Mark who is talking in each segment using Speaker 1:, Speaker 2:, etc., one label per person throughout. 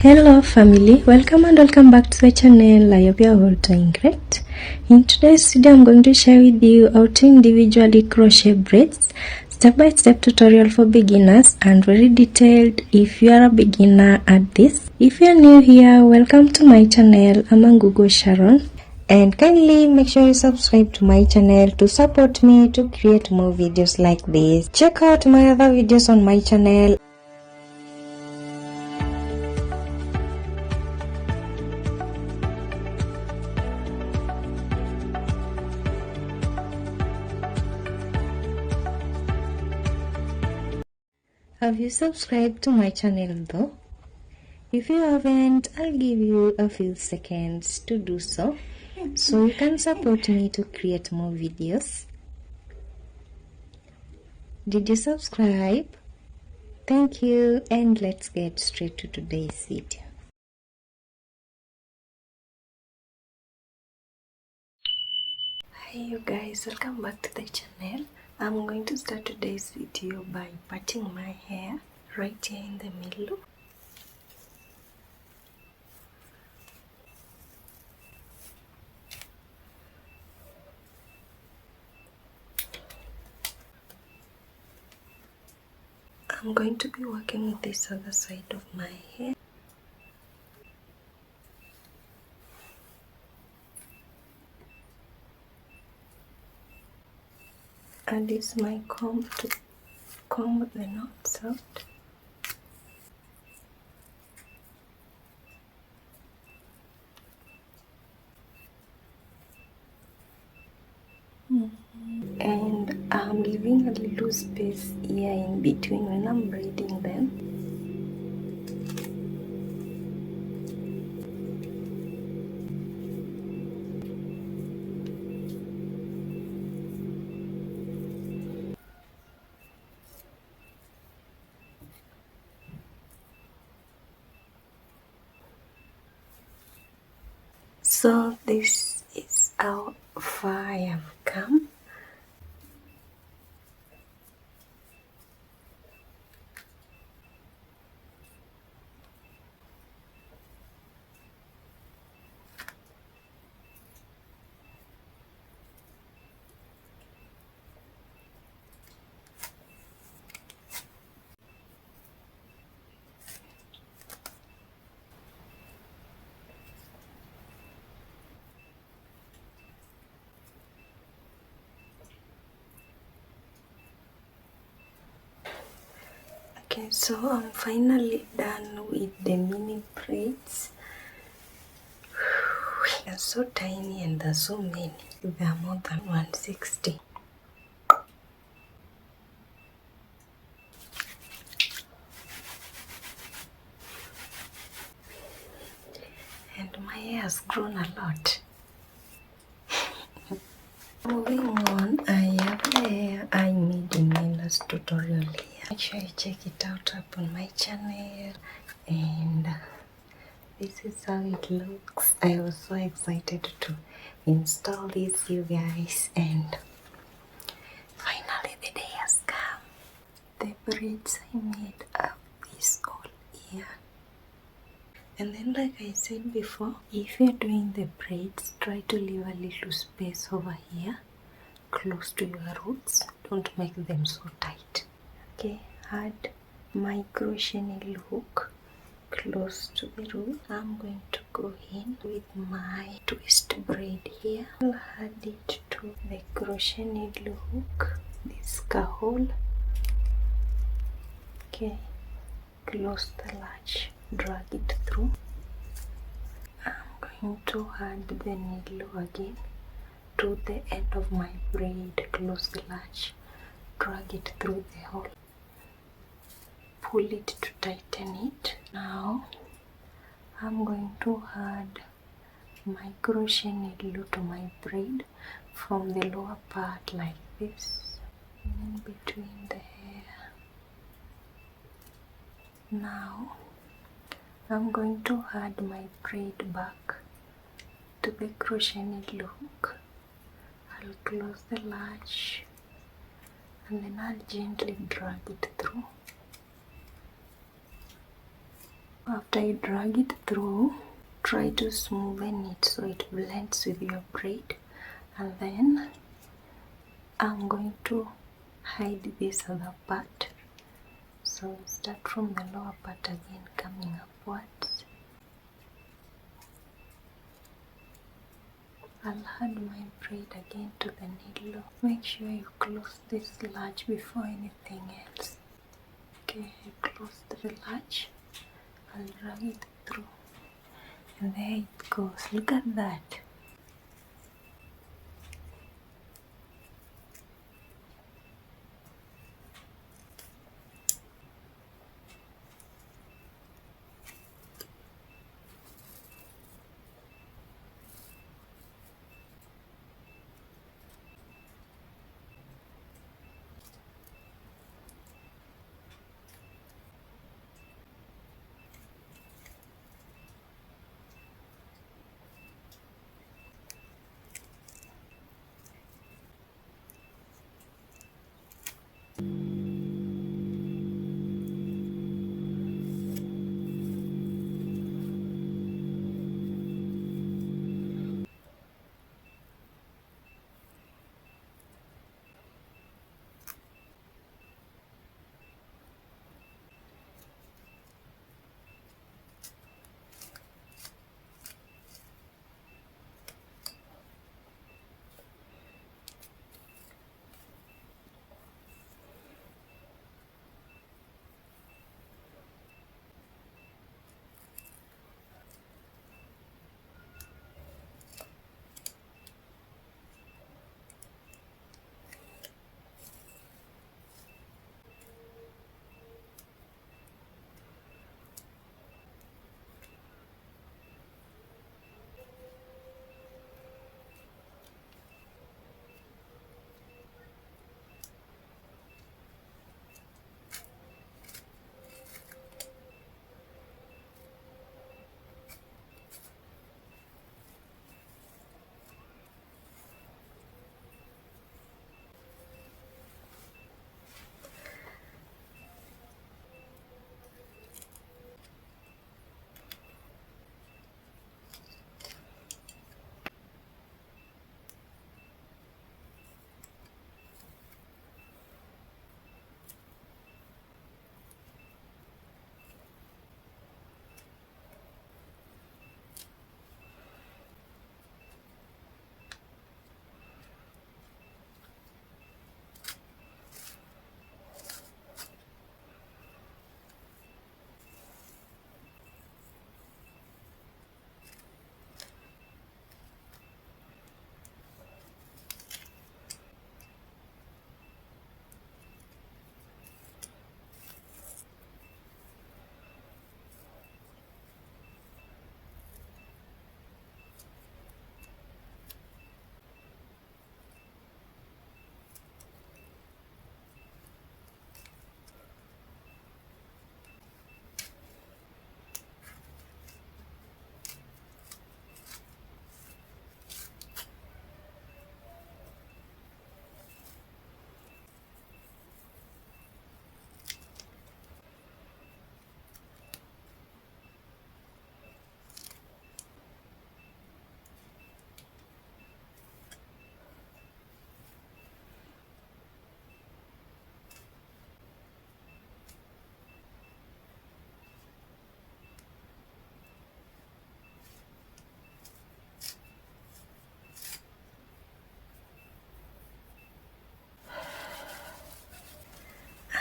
Speaker 1: Hello family, welcome back to the channel. I hope you are all doing great. In today's video I'm going to share with you how to individually crochet braids, step-by-step tutorial for beginners and very detailed if you are a beginner at this. If you are new here, welcome to my channel. I'm Google Sharon, and kindly make sure you subscribe to my channel to support me to create more videos like this. Check out my other videos on my channel. Have you subscribed to my channel though? If you haven't, I'll give you a few seconds to do so you can support me to create more videos. Did you subscribe? Thank you, and let's get straight to today's video. Hi you guys, welcome back to the channel. I'm going to start today's video by parting my hair right here in the middle. I'm going to be working with this other side of my hair. And use my comb to comb the knots out. And I'm leaving a little space here in between when I'm braiding them. So this is how far I have come. Okay, so I'm finally done with the mini braids. They're so tiny and they're so many. They are more than 160. And my hair has grown a lot. Moving on, I have the hair I made in my last tutorial here. Make sure you check it out up on my channel, and this is how it looks. I was so excited to install this, you guys, and finally the day has come. The braids I made up this all here. And then, like I said before, if you're doing the braids, try to leave a little space over here close to your roots. Don't make them so tight. Okay, add my crochet needle hook close to the root. I'm going to go in with my twist braid here. I'll add it to the crochet needle hook, this hole. Okay, close the latch, drag it through. I'm going to add the needle again to the end of my braid, close the latch, drag it through the hole, pull it to tighten it. Now I'm going to add my crochet needle to my braid from the lower part like this, in between the hair. Now I'm going to add my braid back to the crochet needle hook. I'll close the latch and then I'll gently drag it through. After you drag it through, try to smoothen it so it blends with your braid, and then I'm going to hide this other part. So start from the lower part again, coming upwards. I'll add my braid again to the needle. Make sure you close this latch before anything else. Okay, I close the latch. I'll drag it through, and there it goes. Look at that.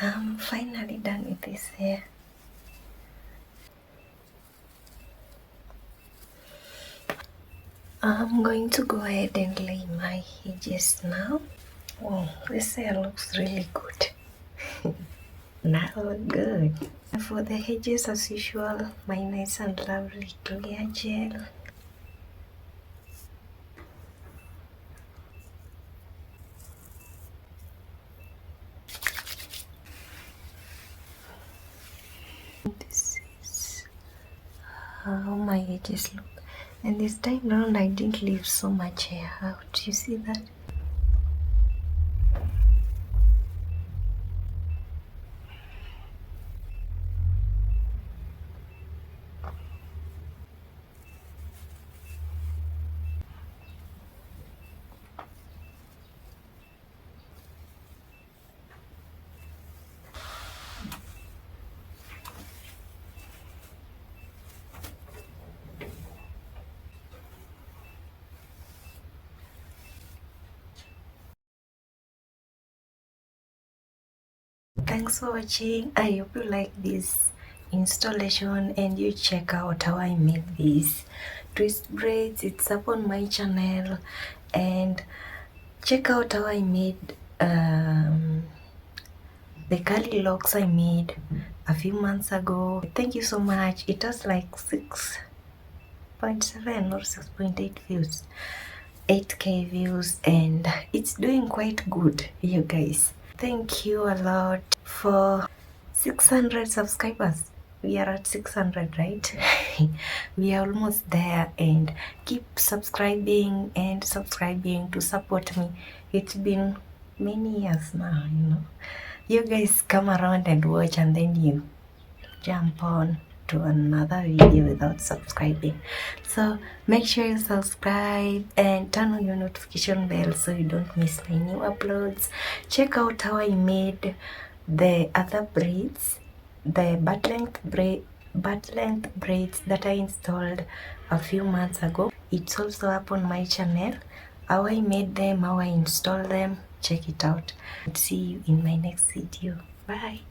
Speaker 1: I'm finally done with this hair. I'm going to go ahead and lay my edges now. Oh, this hair looks really good. Now good. For the edges, as usual, my nice and lovely clear gel. This is how my edges look. And this time round, I didn't leave so much hair out. You see that? Thanks for watching. I hope you like this installation and you check out how I make these twist braids. It's up on my channel, and check out how I made the curly locks I made a few months ago. Thank you so much. It was like 6.7 or 6.8 views, 8k views, and it's doing quite good, you guys. Thank you a lot for 600 subscribers. We are at 600, right? We are almost there, and keep subscribing and subscribing to support me. It's been many years now, you guys come around and watch, and then you jump on to another video without subscribing. So make sure you subscribe and turn on your notification bell so you don't miss my new uploads. Check out how I made the other braids, the butt length braids that I installed a few months ago. It's also up on my channel. How I made them, how I installed them, check it out. See you in my next video. Bye.